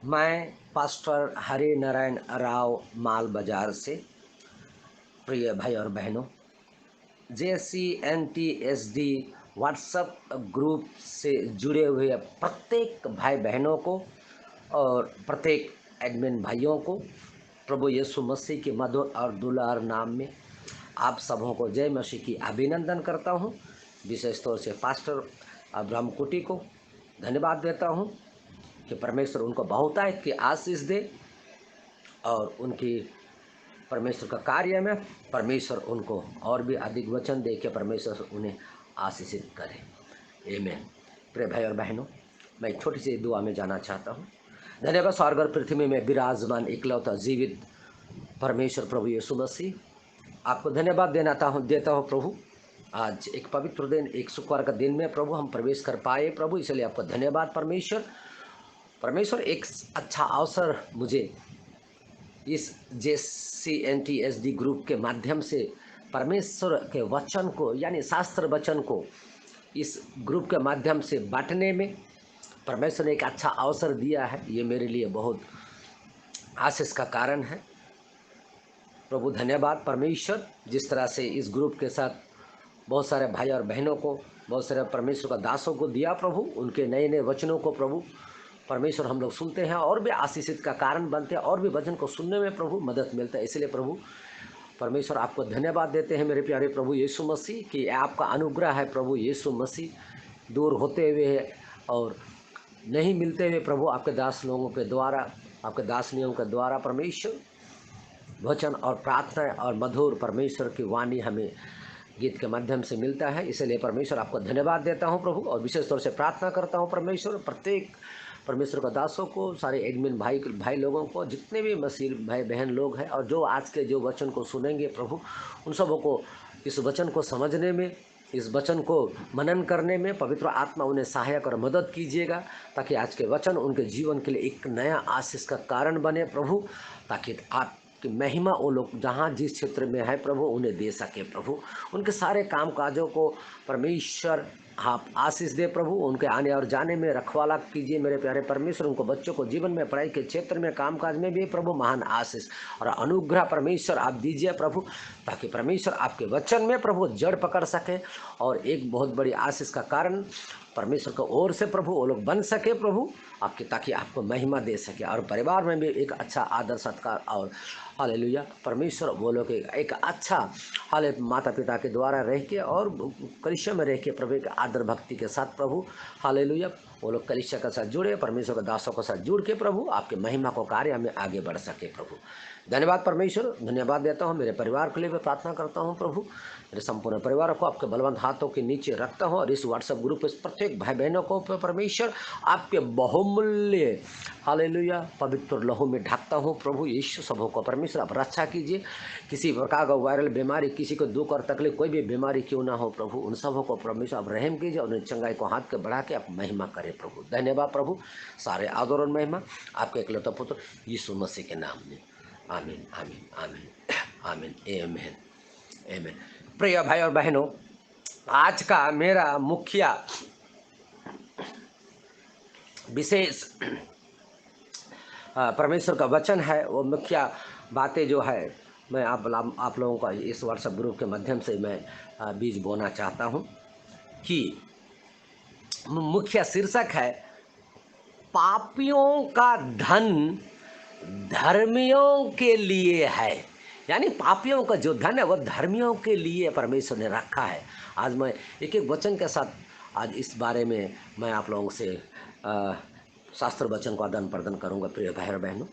मैं पास्टर हरि नारायण राव माल बाजार से, प्रिय भाई और बहनों, JCNTSD व्हाट्सएप ग्रुप से जुड़े हुए प्रत्येक भाई बहनों को और प्रत्येक एडमिन भाइयों को प्रभु यीशु मसीह के मधुर और दुलार नाम में आप सबों को जय मसीह की अभिनंदन करता हूं। विशेष तौर से पास्टर अब्राहम कुटी को धन्यवाद देता हूं कि परमेश्वर उनको बहुतायत की आशीष दे और उनकी परमेश्वर का कार्य में परमेश्वर उनको और भी अधिक वचन दे के परमेश्वर उन्हें आशीषित करे। आमीन। प्रिय भाई और बहनों, मैं एक छोटी सी दुआ में जाना चाहता हूँ। धन्यवाद स्वर्ग और पृथ्वी में विराजमान इकलौता जीवित परमेश्वर प्रभु यीशु मसीह, आपको धन्यवाद देता हूँ प्रभु। आज एक पवित्र दिन, एक शुक्रवार का दिन में प्रभु हम प्रवेश कर पाए प्रभु, इसलिए आपको धन्यवाद परमेश्वर एक अच्छा अवसर मुझे इस JCNTSD ग्रुप के माध्यम से परमेश्वर के वचन को यानी शास्त्र वचन को इस ग्रुप के माध्यम से बांटने में परमेश्वर ने एक अच्छा अवसर दिया है। ये मेरे लिए बहुत आशीष का कारण है। प्रभु धन्यवाद परमेश्वर, जिस तरह से इस ग्रुप के साथ बहुत सारे भाई और बहनों को, बहुत सारे परमेश्वर का दासों को दिया प्रभु, उनके नए नए वचनों को प्रभु परमेश्वर हम लोग सुनते हैं और भी आशीषित का कारण बनते हैं और भी वचन को सुनने में प्रभु मदद मिलता है। इसलिए प्रभु परमेश्वर आपको धन्यवाद देते हैं मेरे प्यारे प्रभु यीशु मसीह कि आपका अनुग्रह है प्रभु यीशु मसीह, दूर होते हुए और नहीं मिलते हुए प्रभु आपके दास लोगों के द्वारा, आपके दासनियों के द्वारा परमेश्वर वचन और प्रार्थना और मधुर परमेश्वर की वाणी हमें गीत के माध्यम से मिलता है। इसलिए परमेश्वर आपको धन्यवाद देता हूं प्रभु और विशेष तौर से प्रार्थना करता हूं परमेश्वर प्रत्येक परमेश्वर का दासों को, सारे एडमिन भाई लोगों को, जितने भी मसीह भाई बहन लोग हैं और जो आज के जो वचन को सुनेंगे प्रभु, उन सबों को इस वचन को समझने में, इस वचन को मनन करने में पवित्र आत्मा उन्हें सहायक और मदद कीजिएगा, ताकि आज के वचन उनके जीवन के लिए एक नया आशीष का कारण बने प्रभु, ताकि आप कि महिमा वो लोग जहाँ जिस क्षेत्र में है प्रभु उन्हें दे सके प्रभु। उनके सारे काम काजों को परमेश्वर आप आशीष दे प्रभु, उनके आने और जाने में रखवाला कीजिए मेरे प्यारे परमेश्वर। उनको बच्चों को जीवन में, पढ़ाई के क्षेत्र में, कामकाज में भी प्रभु महान आशीष और अनुग्रह परमेश्वर आप दीजिए प्रभु, ताकि परमेश्वर आपके वचन में प्रभु जड़ पकड़ सके और एक बहुत बड़ी आशीष का कारण परमेश्वर को ओर से प्रभु वो लोग बन सके प्रभु आपके, ताकि आपको महिमा दे सके और परिवार में भी एक अच्छा आदर सत्कार और हालेलुया परमेश्वर वो लोग एक अच्छा हाले माता पिता के द्वारा रह के और कलिसिया में रह के प्रभु के आदर भक्ति के साथ प्रभु हालेलुया वो लोग कलिसिया के साथ जुड़े, परमेश्वर के दासों के साथ जुड़ के प्रभु आपके महिमा को कार्य में आगे बढ़ सके प्रभु। धन्यवाद परमेश्वर, धन्यवाद देता हूँ। मेरे परिवार के लिए मैं प्रार्थना करता हूँ प्रभु, मेरे संपूर्ण परिवार को आपके बलवंत हाथों के नीचे रखता हूँ और इस व्हाट्सएप ग्रुप में प्रत्येक भाई बहनों को परमेश्वर आपके बहुमूल्य हालेलुया पवित्र लहू में ढकता हूँ प्रभु यीशु। सबों को परमेश्वर आप रक्षा कीजिए, किसी प्रकार का वायरल बीमारी, किसी को दुख और तकलीफ, कोई भी बीमारी क्यों ना हो प्रभु, उन सबों को परमेश्वर आप रहम कीजिए और उन्हें चंगाई को हाथ के बढ़ा के आप महिमा करें प्रभु। धन्यवाद प्रभु, सारे आदर और महिमा आपके इकलौता पुत्र यीशु मसीह के नाम में। आमीन आमीन आमीन आमीन आमीन आमीन। प्रिय भाई और बहनों, आज का मेरा मुख्य विशेष परमेश्वर का वचन है, वो मुख्य बातें जो है मैं आप लोगों का इस व्हाट्सएप ग्रुप के माध्यम से मैं बीज बोना चाहता हूँ कि मुख्य शीर्षक है पापियों का धन धर्मियों के लिए है। यानी पापियों का जो धन है वो धर्मियों के लिए परमेश्वर ने रखा है। आज मैं एक एक वचन के साथ आज इस बारे में मैं आप लोगों से शास्त्र वचन को आदान प्रदान करूंगा। प्रिय भाई और बहनों,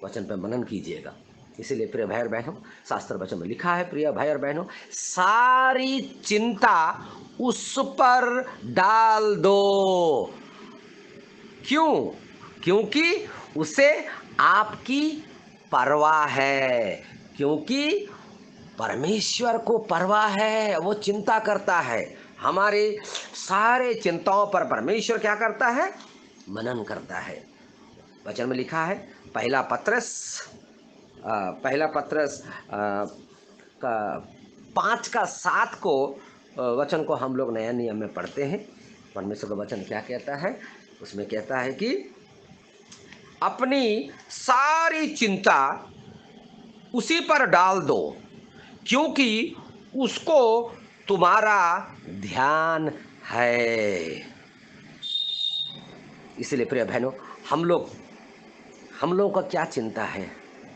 वचन पर मनन कीजिएगा। इसीलिए प्रिय भाई और बहनों, शास्त्र वचन में लिखा है, प्रिय भाई और बहनों, सारी चिंता उस पर डाल दो। क्यों? क्योंकि उसे आपकी परवाह है, क्योंकि परमेश्वर को परवाह है, वो चिंता करता है। हमारे सारे चिंताओं पर परमेश्वर क्या करता है? मनन करता है। वचन में लिखा है पहला पत्रस का 5:7 को वचन को हम लोग नया नियम में पढ़ते हैं। परमेश्वर का वचन क्या कहता है? उसमें कहता है कि अपनी सारी चिंता उसी पर डाल दो, क्योंकि उसको तुम्हारा ध्यान है। इसलिए प्रिय बहनों, हम लोगों का क्या चिंता है,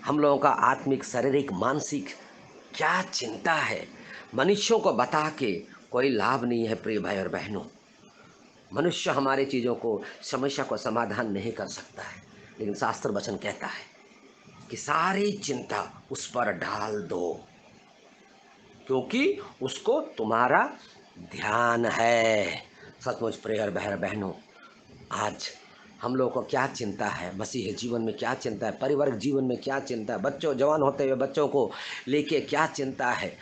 हम लोगों का आत्मिक, शारीरिक, मानसिक क्या चिंता है, मनुष्यों को बता के कोई लाभ नहीं है। प्रिय भाई और बहनों, मनुष्य हमारे चीज़ों को, समस्या को समाधान नहीं कर सकता है, लेकिन शास्त्र वचन कहता है कि सारी चिंता उस पर डाल दो, क्योंकि उसको तुम्हारा ध्यान है। सचमुच प्रिय और बहनों, आज हम लोगों को क्या चिंता है, मसीही जीवन में क्या चिंता है, पारिवारिक जीवन में क्या चिंता है, बच्चों, जवान होते हुए बच्चों को लेके क्या चिंता है,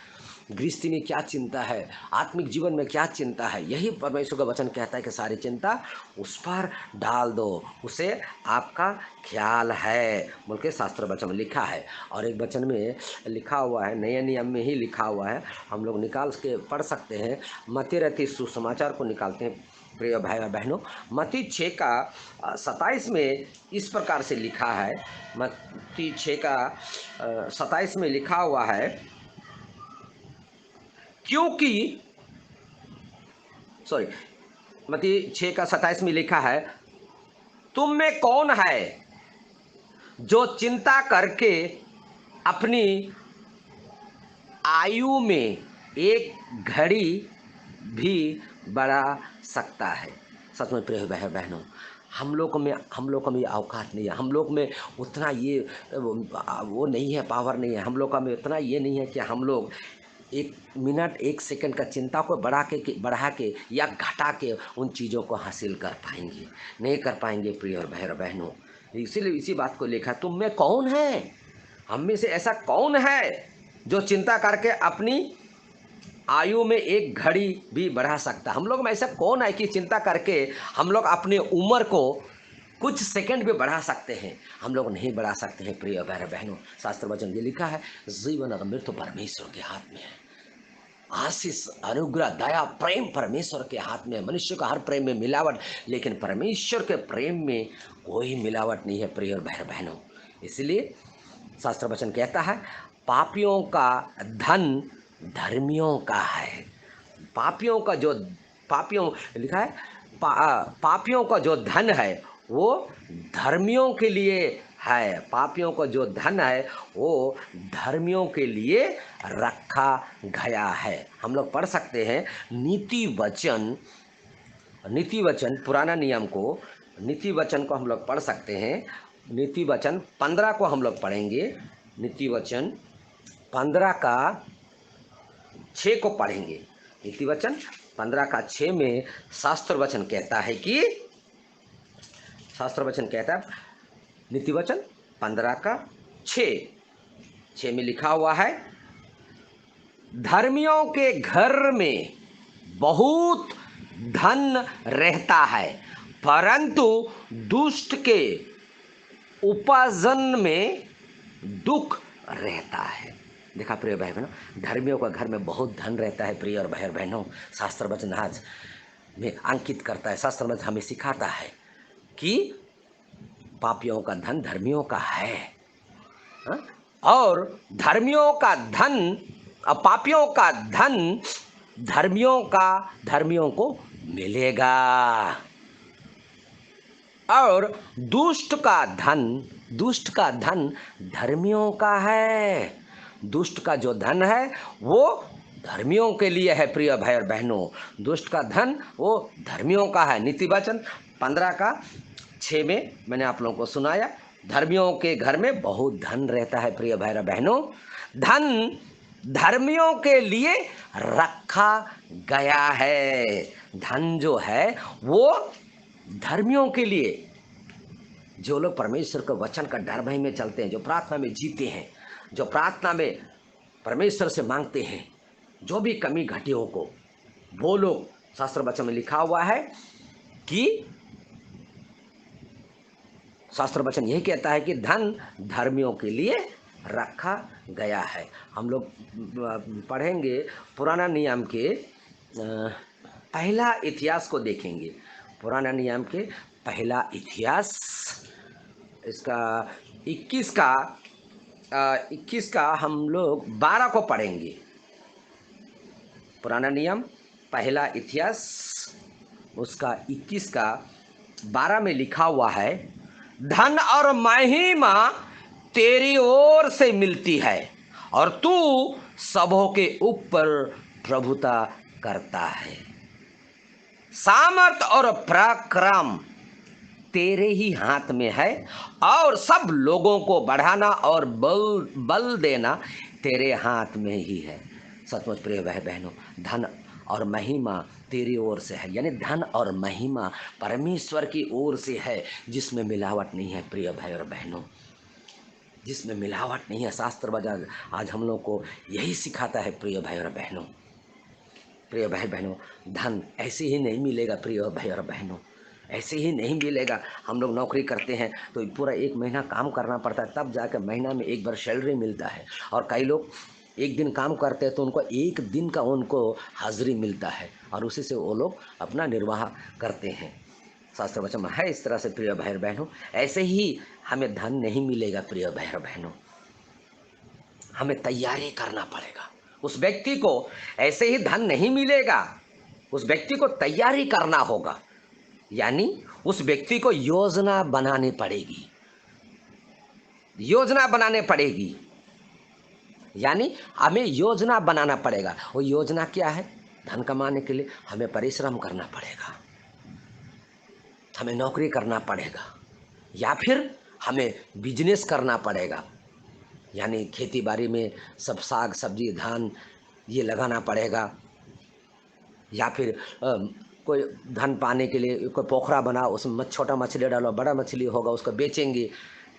गृहस्थी में क्या चिंता है, आत्मिक जीवन में क्या चिंता है। यही परमेश्वर का वचन कहता है कि सारी चिंता उस पर डाल दो, उसे आपका ख्याल है, बोल के शास्त्र वचन में लिखा है। और एक वचन में लिखा हुआ है, नए नियम में ही लिखा हुआ है, हम लोग निकाल के पढ़ सकते हैं। मत्ती रचित सुसमाचार को निकालते हैं प्रिय भाई और बहनों। मत्ती 6 का 27 में इस प्रकार से लिखा है, मत्ती 6 का 27 में लिखा हुआ है, क्योंकि मत्ती 6 का 27 में लिखा है, तुम में कौन है जो चिंता करके अपनी आयु में एक घड़ी भी बढ़ा सकता है। सच में प्रिय भाई बहनों, हम लोग में ये औकात नहीं है, हम लोग में उतना ये वो नहीं है, पावर नहीं है, हम लोग का में उतना ये नहीं है कि हम लोग 1 मिनट 1 सेकंड का चिंता को बढ़ा के या घटा के उन चीज़ों को हासिल कर पाएंगे, नहीं कर पाएंगे प्रिय और भाई बहनों। इसीलिए इसी बात को लिखा, तुम में कौन है, हम में से ऐसा कौन है जो चिंता करके अपनी आयु में 1 घड़ी भी बढ़ा सकता। हम लोग में ऐसा कौन है कि चिंता करके हम लोग अपनी उम्र को कुछ सेकंड भी बढ़ा सकते हैं। हम लोग नहीं बढ़ा सकते हैं प्रिय भाई बहनों। शास्त्र वचन ये लिखा है, जीवन और मृत्यु परमेश्वर के हाथ में है, आशीष, अनुग्रह, दया, प्रेम परमेश्वर के हाथ में है। मनुष्य का हर प्रेम में मिलावट, लेकिन परमेश्वर के प्रेम में कोई मिलावट नहीं है प्रिय भाई बहनों। इसलिए शास्त्र वचन कहता है, पापियों का धन धर्मियों का है। पापियों लिखा है, पापियों का जो धन है वो धर्मियों के लिए है। पापियों का जो धन है वो धर्मियों के लिए रखा गया है। हम लोग पढ़ सकते हैं नीति वचन पुराना नियम को, नीति वचन को हम लोग पढ़ सकते हैं। नीति वचन 15 को हम लोग पढ़ेंगे, नीति वचन 15 का 6 को पढ़ेंगे। नीति वचन 15 का 6 में शास्त्र वचन कहता है कि, नीति वचन 15 का 6 में लिखा हुआ है, धर्मियों के घर में बहुत धन रहता है, परंतु दुष्ट के उपार्जन में दुख रहता है। देखा प्रिय भाई बहनों, धर्मियों का घर में बहुत धन रहता है प्रिय और भाई बहनों। शास्त्र वचन आज में अंकित करता है, शास्त्र वचन हमें सिखाता है कि पापियों का धन धर्मियों का है, और पापियों का धन धर्मियों को मिलेगा, और दुष्ट का धन धर्मियों का है। दुष्ट का जो धन है वो धर्मियों के लिए है प्रिय भाई और बहनों। दुष्ट का धन वो धर्मियों का है। नीति वचन 15 का 6 में मैंने आप लोगों को सुनाया, धर्मियों के घर में बहुत धन रहता है प्रिय भाई और बहनों। धन धर्मियों के लिए रखा गया है। धन जो है वो धर्मियों के लिए, जो लोग परमेश्वर के वचन का डर भय में चलते हैं, जो प्रार्थना में जीते हैं, जो प्रार्थना में परमेश्वर से मांगते हैं, जो भी कमी घटियों को, वो लोग, शास्त्र वचन में लिखा हुआ है कि, शास्त्र वचन यही कहता है कि धन धर्मियों के लिए रखा गया है। हम लोग पढ़ेंगे पुराना नियम के पहला इतिहास को देखेंगे। पुराना नियम के पहला इतिहास इसका 21 का हम लोग 12 को पढ़ेंगे। पुराना नियम पहला इतिहास उसका 21 का 12 में लिखा हुआ है, धन और महिमा तेरी ओर से मिलती है और तू सबों के ऊपर प्रभुता करता है। सामर्थ और पराक्रम तेरे ही हाथ में है और सब लोगों को बढ़ाना और बल देना तेरे हाथ में ही है। सचमुच प्रिय भाई बहनों, धन और महिमा तेरी ओर से है, यानी धन और महिमा परमेश्वर की ओर से है, जिसमें मिलावट नहीं है। प्रिय भाई और बहनों, जिसमें मिलावट नहीं है। शास्त्र बाजार आज हम लोग को यही सिखाता है। प्रिय भाई और बहनों, प्रिय भाई बहनों, धन ऐसे ही नहीं मिलेगा। प्रिय भाई और बहनों, ऐसे ही नहीं मिलेगा। हम लोग नौकरी करते हैं तो पूरा 1 महीना काम करना पड़ता है, तब जाकर महीना में एक बार सैलरी मिलता है। और कई लोग 1 दिन काम करते हैं तो उनको 1 दिन का उनको हाजिरी मिलता है और उसी से वो लोग अपना निर्वाह करते हैं। शास्त्र वचन में है इस तरह से। प्रिय भाई बहनों, ऐसे ही हमें धन नहीं मिलेगा। प्रिय भाई बहनों, हमें तैयारी करना पड़ेगा। उस व्यक्ति को ऐसे ही धन नहीं मिलेगा, उस व्यक्ति को तैयारी करना होगा, यानी उस व्यक्ति को योजना बनानी पड़ेगी। योजना बनाने पड़ेगी, यानी हमें योजना बनाना पड़ेगा। वो योजना क्या है? धन कमाने के लिए हमें परिश्रम करना पड़ेगा, हमें नौकरी करना पड़ेगा, या फिर हमें बिजनेस करना पड़ेगा, यानी खेती बाड़ी में सब साग सब्जी धान ये लगाना पड़ेगा, या फिर कोई धन पाने के लिए कोई पोखरा बनाओ, उसमें छोटा मछली डालो, बड़ा मछली होगा उसको बेचेंगे,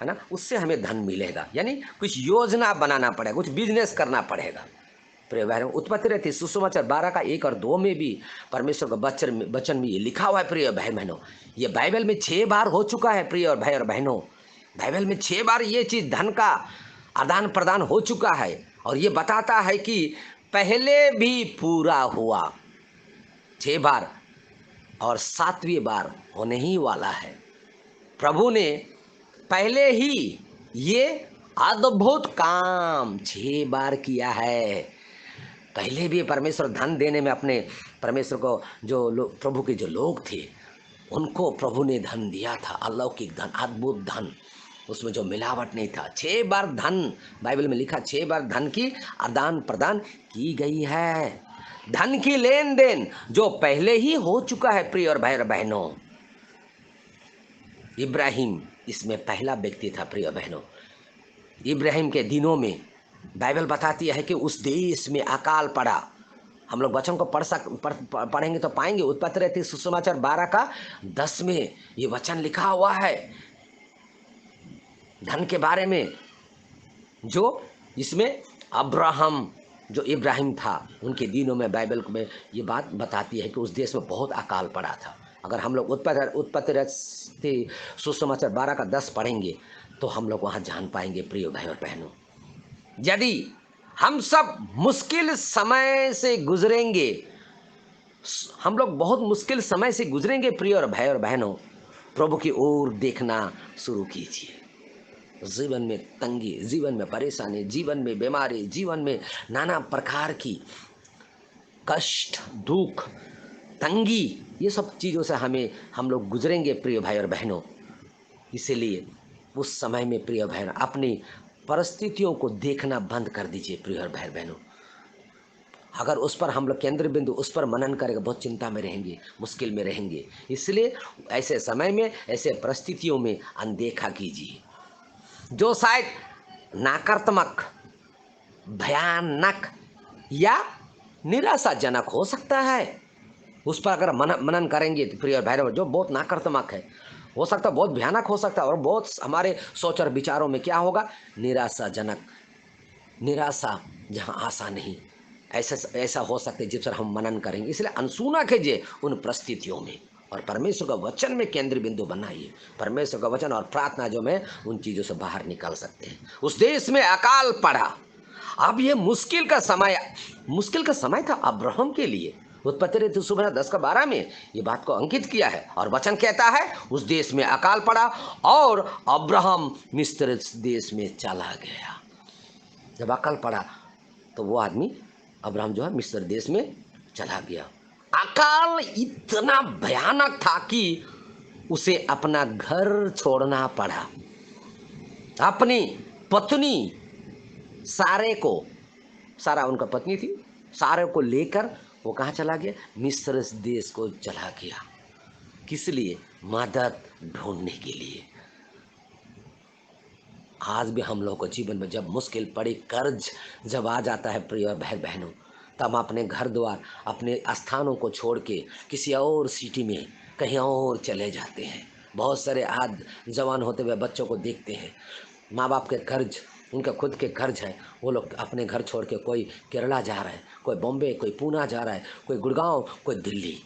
है ना, उससे हमें धन मिलेगा। यानी कुछ योजना बनाना पड़ेगा, कुछ बिजनेस करना पड़ेगा। प्रिय बहनों, उत्पत्ति रहती सुसमाचार 12 का 1 और 2 में भी परमेश्वर का वचन में ये लिखा हुआ है। प्रिय भाई बहनों, ये बाइबल में 6 बार हो चुका है। प्रिय और भाई और बहनों, बाइबल में 6 बार ये चीज़ धन का आदान प्रदान हो चुका है और ये बताता है कि पहले भी पूरा हुआ 6 बार और 7वीं बार होने ही वाला है। प्रभु ने पहले ही ये अद्भुत काम 6 बार किया है। पहले भी परमेश्वर धन देने में अपने परमेश्वर को जो प्रभु के जो लोग थे उनको प्रभु ने धन दिया था, अलौकिक धन, अद्भुत धन, उसमें जो मिलावट नहीं था। 6 बार धन बाइबल में लिखा, 6 बार धन की आदान प्रदान की गई है। धन की लेन देन जो पहले ही हो चुका है। प्रिय और भाई और बहनों, इब्राहिम इसमें पहला व्यक्ति था। प्रिय बहनों, इब्राहिम के दिनों में बाइबल बताती है कि उस देश में अकाल पड़ा। हम लोग वचन को पढ़ेंगे तो पाएंगे। उत्पत्ति रहती सुसमाचार 12 का 10 में ये वचन लिखा हुआ है धन के बारे में, जो इसमें अब्राहम जो इब्राहिम था उनके दिनों में बाइबल में ये बात बताती है कि उस देश में बहुत अकाल पड़ा था। अगर हम लोग उत्पत्ति रहती सुसमाचार 12 का 10 पढ़ेंगे तो हम लोग वहाँ जान पाएंगे। प्रिय भाई और बहनों, यदि हम सब मुश्किल समय से गुजरेंगे, हम लोग बहुत मुश्किल समय से गुजरेंगे। प्रिय और भाई और बहनों, प्रभु की ओर देखना शुरू कीजिए। जीवन में तंगी, जीवन में परेशानी, जीवन में बीमारी, जीवन में नाना प्रकार की कष्ट, दुख, तंगी, ये सब चीज़ों से हम लोग गुजरेंगे। प्रिय भाई और बहनों, इसीलिए उस समय में प्रिय बहन अपनी परिस्थितियों को देखना बंद कर दीजिए। प्रिय और भाई बहनों, अगर उस पर हम लोग केंद्र बिंदु उस पर मनन करेंगे, बहुत चिंता में रहेंगे, मुश्किल में रहेंगे। इसलिए ऐसे समय में, ऐसे परिस्थितियों में अनदेखा कीजिए जो शायद नकारात्मक, भयानक या निराशाजनक हो सकता है। उस पर अगर मनन करेंगे तो प्रिय भाई जो बहुत नकारात्मक है, हो सकता है बहुत भयानक हो सकता है, और बहुत हमारे सोच और विचारों में क्या होगा, निराशाजनक, निराशा जहाँ आशा नहीं, ऐसा हो सकता है जिस पर हम मनन करेंगे। इसलिए अनसुना कीजिए उन परिस्थितियों में और परमेश्वर का वचन में केंद्र बिंदु बनाइए। परमेश्वर का वचन और प्रार्थना जो में उन चीज़ों से बाहर निकल सकते हैं। उस देश में अकाल पड़ा। अब ये मुश्किल का समय था अब्राहम के लिए। उत्पत्ति ऋतु सुबह 10:12 में ये बात को अंकित किया है। और वचन कहता है उस देश में अकाल पड़ा और अब्राहम मिस्र देश में चला गया। जब अकाल पड़ा तो वो आदमी अब्राहम जो है मिस्र देश में चला गया। अकाल इतना भयानक था कि उसे अपना घर छोड़ना पड़ा। अपनी पत्नी सारे को, सारा उनका पत्नी थी, सारे को लेकर वो कहाँ चला गया? मिस्र देश को चला गया। किस लिए? मदद ढूंढने के लिए। आज भी हम लोगों को जीवन में जब मुश्किल पड़ी, कर्ज जब आ जाता है प्रिय भाई बहनों, तब अपने घर द्वार, अपने स्थानों को छोड़ के किसी और सिटी में कहीं और चले जाते हैं। बहुत सारे आज जवान होते हुए बच्चों को देखते हैं, माँ बाप के कर्ज, उनका खुद के कर्ज है, वो लोग अपने घर छोड़ के कोई केरला जा रहा है, कोई बॉम्बे, कोई पूना जा रहा है, कोई गुड़गांव, कोई दिल्ली,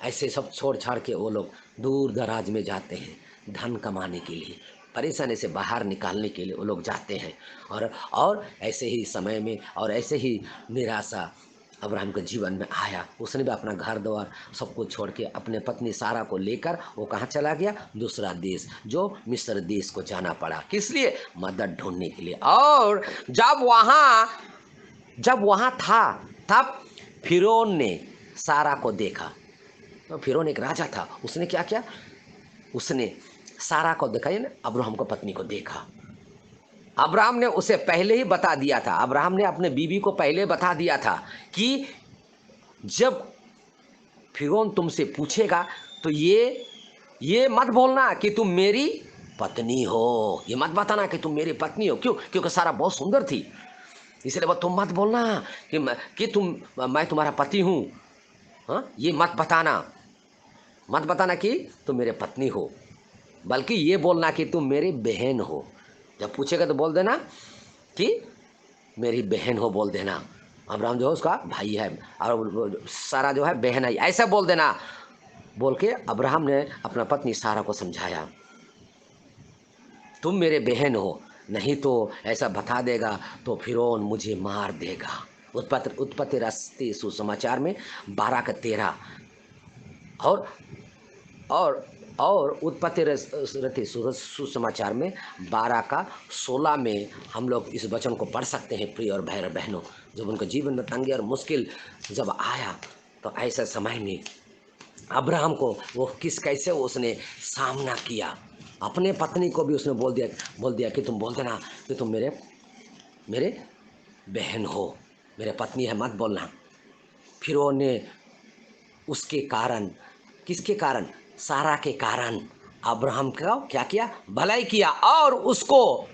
ऐसे सब छोड़ छाड़ के वो लोग दूर दराज में जाते हैं धन कमाने के लिए, परेशानी से बाहर निकालने के लिए वो लोग जाते हैं। और ऐसे ही समय में और ऐसे ही निराशा अब्राहम के जीवन में आया। उसने भी अपना घर द्वार सब कुछ छोड़ के अपने पत्नी सारा को लेकर वो कहाँ चला गया? दूसरा देश, जो मिस्र देश को जाना पड़ा। किस लिए? मदद ढूंढने के लिए। और जब वहाँ था तब फिरौन ने सारा को देखा। तो फिरौन एक राजा था, उसने क्या किया? उसने सारा को देखा, यानी अब्राहम को पत्नी को देखा। अब्राहम ने उसे पहले ही बता दिया था, अब्राहम ने अपने बीवी को पहले बता दिया था कि जब फिरौन तुमसे पूछेगा तो ये मत बोलना कि तुम मेरी पत्नी हो, ये मत बताना कि तुम मेरी पत्नी हो। क्यों? क्योंकि सारा बहुत सुंदर थी, इसलिए तुम मत बोलना कि मैं तुम्हारा पति हूँ। हाँ, ये मत बताना कि तुम मेरे पत्नी हो, बल्कि ये बोलना कि तुम मेरी बहन हो। जब पूछेगा तो बोल देना कि मेरी बहन हो, बोल देना। अब्राहम जो है उसका भाई है और सारा जो है बहन है, ऐसा बोल देना। बोल के अब्राहम ने अपना पत्नी सारा को समझाया, तुम मेरे बहन हो, नहीं तो ऐसा बता देगा तो फिरौन मुझे मार देगा। उत्पत्ति रस्ते सुसमाचार में 12:13 और उत्पत्ति रस्ते सुसमाचार में 12:16 में हम लोग इस वचन को पढ़ सकते हैं। प्रिय और भाई बहनों, जब उनके जीवन में तंगी और मुश्किल जब आया तो ऐसे समय में अब्राहम को वो कैसे उसने सामना किया। अपने पत्नी को भी उसने बोल दिया कि तुम बोल देना कि तुम मेरे बहन हो, मेरे पत्नी है, मत बोलना। फिर उन्होंने उसके कारण, किसके कारण? सारा के कारण अब्राहम का क्या किया? भलाई किया। और उसको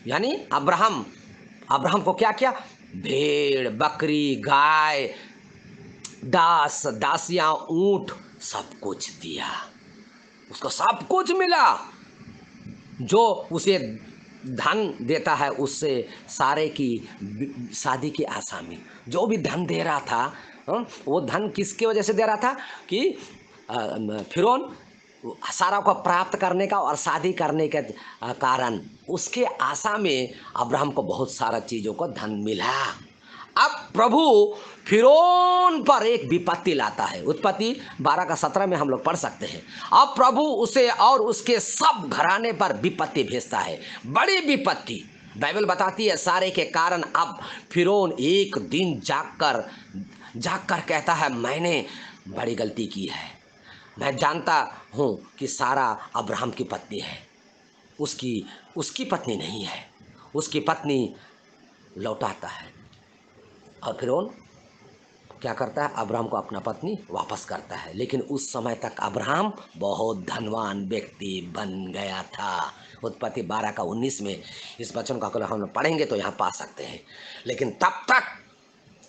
यानी अब्राहम को क्या किया? भेड़, बकरी, गाय, दासियां, ऊंट, सब कुछ दिया। उसको सब कुछ मिला। जो उसे धन देता है उससे सारे की शादी की आशा में जो भी धन दे रहा था, वो धन किसकी वजह से दे रहा था? कि फिरौन सारा को प्राप्त करने का और शादी करने के कारण उसके आशा में अब्राहम को बहुत सारा चीज़ों को धन मिला। अब प्रभु फिरौन पर एक विपत्ति लाता है। उत्पत्ति 12:17 में हम लोग पढ़ सकते हैं। अब प्रभु उसे और उसके सब घराने पर विपत्ति भेजता है, बड़ी विपत्ति। बाइबल बताती है सारे के कारण अब फिरौन एक दिन जागकर कहता है, मैंने बड़ी गलती की है। मैं जानता हूँ कि सारा अब्राहम की पत्नी है, उसकी पत्नी नहीं है। उसकी पत्नी लौटाता है और फिरौन क्या करता है? अब्राहम को अपना पत्नी वापस करता है। लेकिन उस समय तक अब्राहम बहुत धनवान व्यक्ति बन गया था। उत्पत्ति 12:19 में इस वचन का अगर हम पढ़ेंगे तो यहाँ पा सकते हैं। लेकिन तब तक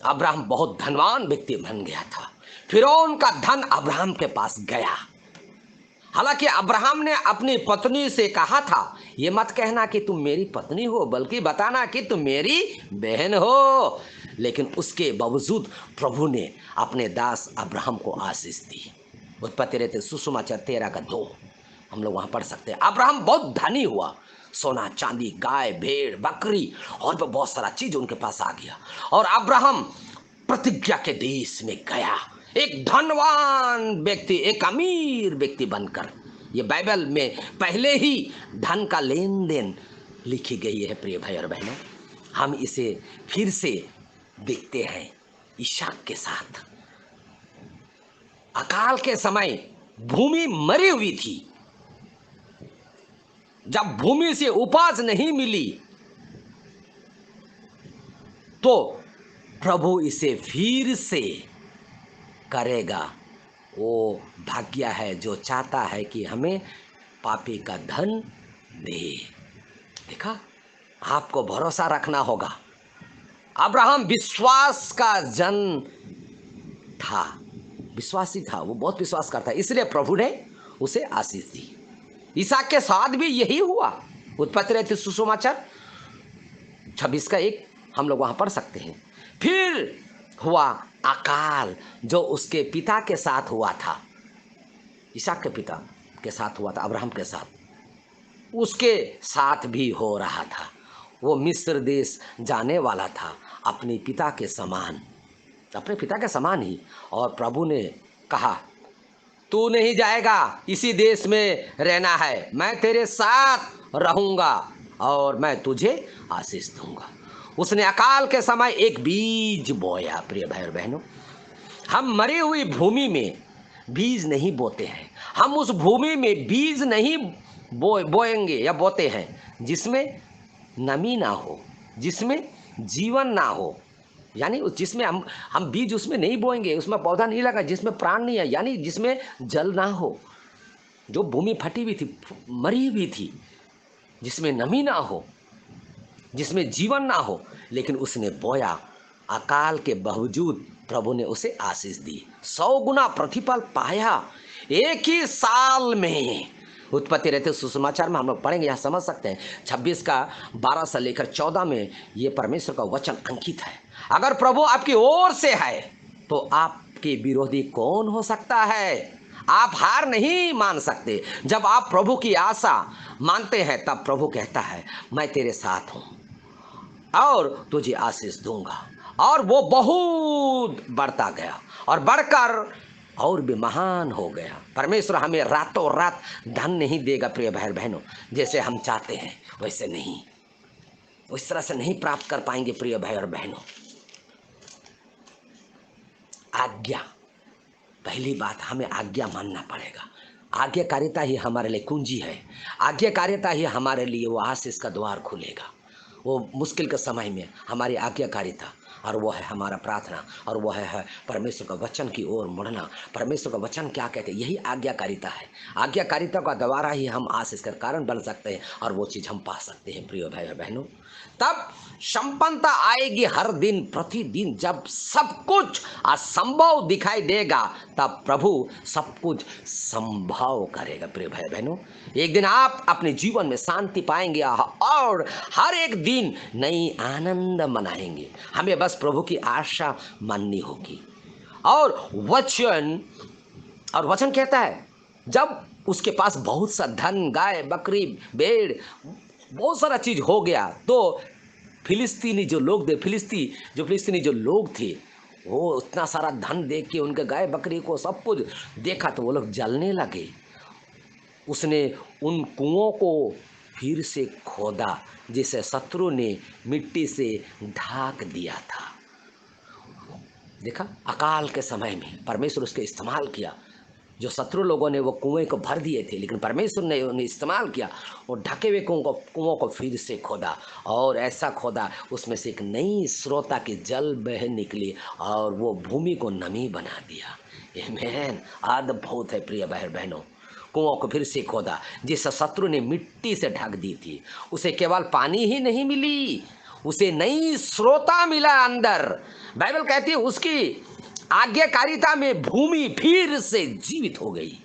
अब्राहम बहुत धनवान व्यक्ति बन गया था। फिरौन का धन अब्राहम के पास गया। हालांकि अब्राहम ने अपनी पत्नी से कहा था, ये मत कहना कि तुम मेरी पत्नी हो, बल्कि बताना कि तुम मेरी बहन हो। लेकिन उसके बावजूद प्रभु ने अपने दास अब्राहम को आशीष दी। उत्पत्ति रहते सुसमाचार 13:2 हम लोग वहाँ पढ़ सकते हैं। अब्राहम बहुत धनी हुआ, सोना चांदी, गाय, भेड़, बकरी और भी बहुत सारा चीज उनके पास आ गया। और अब्राहम प्रतिज्ञा के देश में गया, एक धनवान व्यक्ति, एक अमीर व्यक्ति बनकर। ये बाइबल में पहले ही धन का लेन देन लिखी गई है प्रिय भाई और बहनों। हम इसे फिर से देखते हैं इसहाक के साथ। अकाल के समय भूमि मरी हुई थी, जब भूमि से उपज नहीं मिली तो प्रभु इसे फिर से करेगा। वो भाग्य है जो चाहता है कि हमें पापी का धन दे। देखा, आपको भरोसा रखना होगा। अब्राहम विश्वास का जन था, विश्वासी था, वो बहुत विश्वास करता है, इसलिए प्रभु ने उसे आशीष दी। इसहाक के साथ भी यही हुआ। उत्पत्ति रहते सुसमाचार 26:1 हम लोग वहां पढ़ सकते हैं। फिर हुआ अकाल जो उसके पिता के साथ हुआ था, इसहाक के पिता के साथ हुआ था, अब्राहम के साथ, उसके साथ भी हो रहा था। वो मिस्र देश जाने वाला था अपने पिता के समान, अपने पिता के समान ही। और प्रभु ने कहा, तू नहीं जाएगा, इसी देश में रहना है, मैं तेरे साथ रहूंगा और मैं तुझे आशीष दूंगा। उसने अकाल के समय एक बीज बोया। प्रिय भाई और बहनों, हम मरी हुई भूमि में बीज नहीं बोते हैं। हम उस भूमि में बीज नहीं बोएंगे या बोते हैं जिसमें नमी ना हो, जिसमें जीवन ना हो, यानी जिसमें हम बीज उसमें नहीं बोएंगे, उसमें पौधा नहीं लगा, जिसमें प्राण नहीं है, यानी जिसमें जल ना हो, जो भूमि फटी हुई थी, मरी हुई थी, जिसमें नमी ना हो, जिसमें जीवन ना हो। लेकिन उसने बोया, अकाल के बावजूद प्रभु ने उसे आशीष दी, 100 गुना प्रतिफल पाया एक ही साल में। उत्पत्ति रहते सुसमाचार में हम लोग पढ़ेंगे, यहाँ समझ सकते हैं। 26:12 से लेकर 14 में ये परमेश्वर का वचन अंकित है। अगर प्रभु आपकी ओर से है तो आपके विरोधी कौन हो सकता है? आप हार नहीं मान सकते। जब आप प्रभु की आशा मानते हैं तब प्रभु कहता है, मैं तेरे साथ हूं और तुझे आशीष दूंगा। और वो बहुत बढ़ता गया और बढ़कर और भी महान हो गया। परमेश्वर हमें रातों रात धन नहीं देगा प्रिय भाई बहनों, जैसे हम चाहते हैं वैसे नहीं, उस तरह से नहीं प्राप्त कर पाएंगे प्रिय भाई और बहनों। आज्ञा, पहली बात, हमें आज्ञा मानना पड़ेगा। आज्ञाकारिता ही हमारे लिए कुंजी है। आज्ञाकारिता ही हमारे लिए वो आशीष का द्वार खुलेगा। वो मुश्किल के समय में हमारी आज्ञाकारिता, और वो है हमारा प्रार्थना, और वो है परमेश्वर का वचन की ओर मुड़ना। परमेश्वर का वचन क्या कहते हैं, यही आज्ञाकारिता है। आज्ञाकारिता का द्वारा ही हम आशीष का कारण बन सकते हैं और वो चीज़ हम पा सकते हैं प्रिय भाई और बहनों। तब संपन्नता आएगी हर दिन प्रतिदिन। जब सब कुछ असंभव दिखाई देगा तब प्रभु सब कुछ संभव करेगा प्रिय भाई बहनों। एक दिन आप अपने जीवन में शांति पाएंगे और हर एक दिन नई आनंद मनाएंगे। हमें बस प्रभु की आशा माननी होगी। और वचन कहता है, जब उसके पास बहुत सा धन, गाय, बकरी, भेड़, बहुत सारा चीज हो गया तो फिलिस्तीनी जो लोग थे वो उतना सारा धन देख के, उनके गाय बकरी को सब कुछ देखा तो वो लोग जलने लगे। उसने उन कुओं को फिर से खोदा जिसे शत्रु ने मिट्टी से ढाक दिया था। देखा, अकाल के समय में परमेश्वर उसके इस्तेमाल किया। जो शत्रु लोगों ने वो कुएं को भर दिए थे, लेकिन परमेश्वर ने उन्हें इस्तेमाल किया। वो ढके हुए कुओं को फिर से खोदा और ऐसा खोदा उसमें से एक नई स्रोता की जल बह निकली और वो भूमि को नमी बना दिया। आमीन। अद्भुत है प्रिय भाई बहनों। कुओं को फिर से खोदा जिस शत्रु ने मिट्टी से ढक दी थी। उसे केवल पानी ही नहीं मिली, उसे नई स्रोता मिला अंदर। बाइबल कहती है उसकी आज्ञाकारिता में भूमि फिर से जीवित हो गई,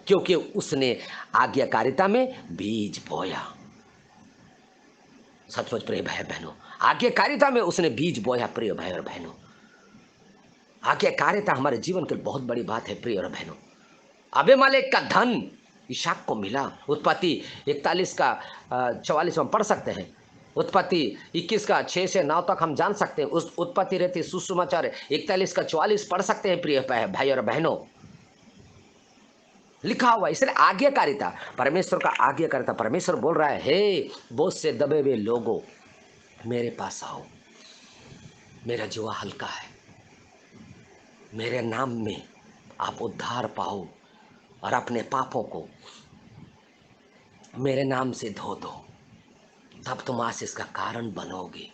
क्योंकि उसने आज्ञाकारिता में बीज बोया। सचमुच प्रिय भाई बहनों, आज्ञाकारिता में उसने बीज बोया प्रिय भाई और बहनों। आज्ञाकारिता हमारे जीवन की बहुत बड़ी बात है प्रिय और बहनों। अबीमेलेक का धन इसहाक को मिला। उत्पत्ति 41:44 में पढ़ सकते हैं। उत्पत्ति 21 का 6 से 9 तक हम जान सकते हैं। उस उत्पत्ति रहती सुसमाचार 41 का 44 पढ़ सकते हैं प्रिय भाई और बहनों, लिखा हुआ। इसलिए आज्ञाकारिता, परमेश्वर का आज्ञाकारिता। परमेश्वर बोल रहा है, हे बोझ से दबे हुए लोगों, मेरे पास आओ, मेरा जुआ हल्का है, मेरे नाम में आप उद्धार पाओ और अपने पापों को मेरे नाम से धो दो, तब तुम आशीष का कारण बनोगे।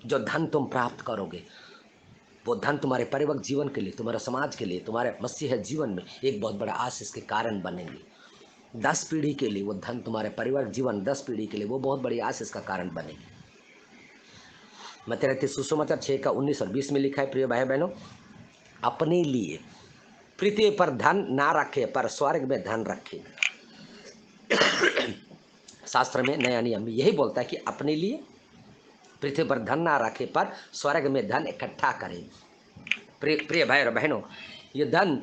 जो धन तुम प्राप्त करोगे वो धन तुम्हारे परिपक्व जीवन के लिए, तुम्हारे समाज के लिए, तुम्हारे मसीह जीवन में एक बहुत बड़ा आशीष के कारण बनेंगे। 10 पीढ़ी के लिए वो धन, तुम्हारे परिपक्व जीवन 10 पीढ़ी के लिए वो बहुत बड़ी आशीष का कारण बनेगी। मत्ती सुसमाचार 6 का 19 और 20 में लिखा है प्रिय भाई बहनों, अपने लिए पृथ्वी पर धन ना रखे पर स्वर्ग में धन रखे। शास्त्र में नया नियम में यही बोलता है कि अपने लिए पृथ्वी पर धन ना रखे पर स्वर्ग में धन इकट्ठा करें। प्रिय भाई और बहनों, ये धन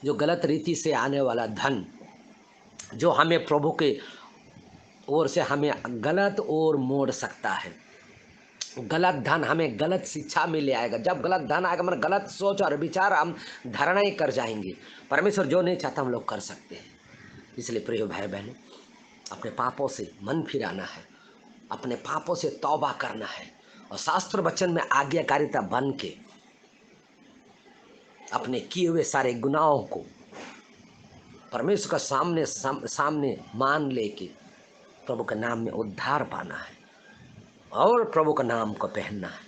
जो गलत रीति से आने वाला धन, जो हमें प्रभु के ओर से हमें गलत ओर मोड़ सकता है। गलत धन हमें गलत शिक्षा में ले आएगा। जब गलत धन आएगा मतलब गलत सोच और विचार, हम धारणाएं कर जाएंगे। परमेश्वर जो नहीं चाहता हम लोग कर सकते हैं। इसलिए प्रिय भाई बहनों, अपने पापों से मन फिराना है, अपने पापों से तौबा करना है और शास्त्र वचन में आज्ञाकारिता बन के अपने किए हुए सारे गुनाहों को परमेश्वर का सामने मान लेके प्रभु के नाम में उद्धार पाना है और प्रभु का नाम को पहनना है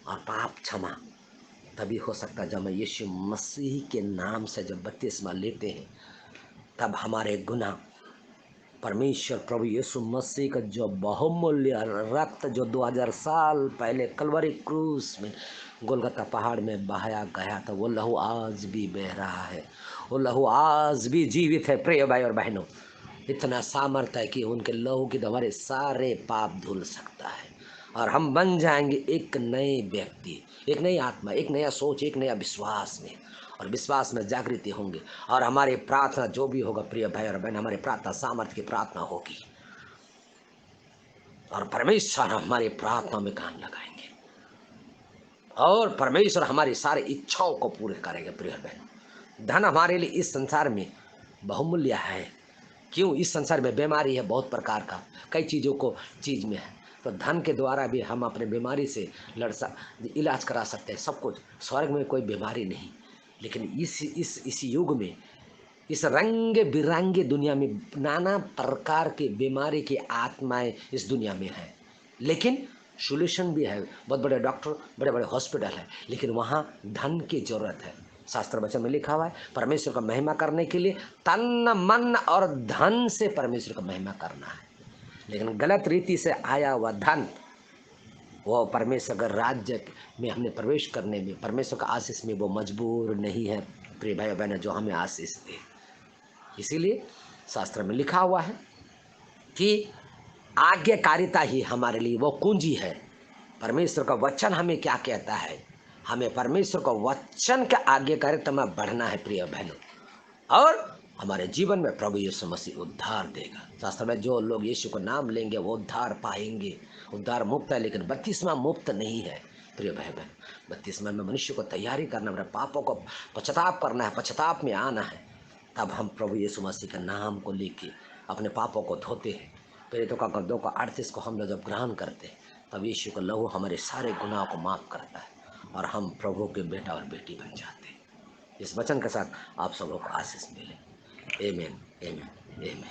और पाप क्षमा तभी हो सकता है जब हम यीशु मसीह के नाम से जब बपतिस्मा लेते हैं, तब हमारे गुनाह परमेश्वर प्रभु यीशु मसीह का जो बहुमूल्य रक्त जो 2000 साल पहले कलवरी क्रूस में गोलगता पहाड़ में बहाया गया था, वो लहू आज भी बह रहा है, वो लहू आज भी जीवित है। प्रिय भाई और बहनों, इतना सामर्थ्य है कि उनके लहू की हमारे सारे पाप धुल सकता है और हम बन जाएंगे एक नए व्यक्ति, एक नई आत्मा, एक नया सोच, एक नया विश्वास में, और विश्वास में जागृति होंगे। और हमारी प्रार्थना जो भी होगा प्रिय भाई और बहन, हमारी प्रार्थना सामर्थ्य की प्रार्थना होगी और परमेश्वर हमारी प्रार्थना में कान लगाएंगे और परमेश्वर हमारी सारी इच्छाओं को पूरे करेंगे। प्रिय बहन, धन हमारे लिए इस संसार में बहुमूल्य है। क्यों? इस संसार में बीमारी है बहुत प्रकार का, कई चीज़ में है, तो धन के द्वारा भी हम अपने बीमारी से इलाज करा सकते हैं सब कुछ। स्वर्ग में कोई बीमारी नहीं, लेकिन इस युग में, इस रंग बिरंगे दुनिया में नाना प्रकार के बीमारी की आत्माएं इस दुनिया में है, लेकिन सोल्यूशन भी है। बहुत बड़े डॉक्टर, बड़े बड़े हॉस्पिटल है, लेकिन वहाँ धन की जरूरत है। शास्त्र वचन में लिखा हुआ है, परमेश्वर का महिमा करने के लिए तन मन और धन से परमेश्वर का महिमा करना है। लेकिन गलत रीति से आया हुआ धन, वो परमेश्वर का राज्य में हमने प्रवेश करने में, परमेश्वर का आशीष में वो मजबूर नहीं है। प्रिय भाई बहन, जो हमें आशीष दे, इसीलिए शास्त्र में लिखा हुआ है कि आज्ञाकारिता ही हमारे लिए वो कुंजी है। परमेश्वर का वचन हमें क्या कहता है, हमें परमेश्वर का वचन के आज्ञाकारिता में बढ़ना है प्रिय बहनों, और हमारे जीवन में प्रभु यीशु मसीह उद्धार देगा। शास्त्र में जो लोग यीशु का नाम लेंगे वो उद्धार पाएंगे। उद्धार मुक्त है, लेकिन बपतिस्मा मुक्त नहीं है। प्रिय भाई बहन, बपतिस्मा में मनुष्य को तैयारी करना, अपने पापों को पश्चाताप करना है, पश्चाताप में आना है, तब हम प्रभु यीशु मसीह के नाम को लेके अपने पापों को धोते हैं। प्रेरितों का 2 का 38 को हम लोग जब ग्रहण करते हैं, तब यीशु का लहू हमारे सारे गुनाहों को माफ़ करता है और हम प्रभु के बेटा और बेटी बन जाते हैं। इस वचन के साथ आप सब लोग को आशीष मिले। आमीन, आमीन, आमीन।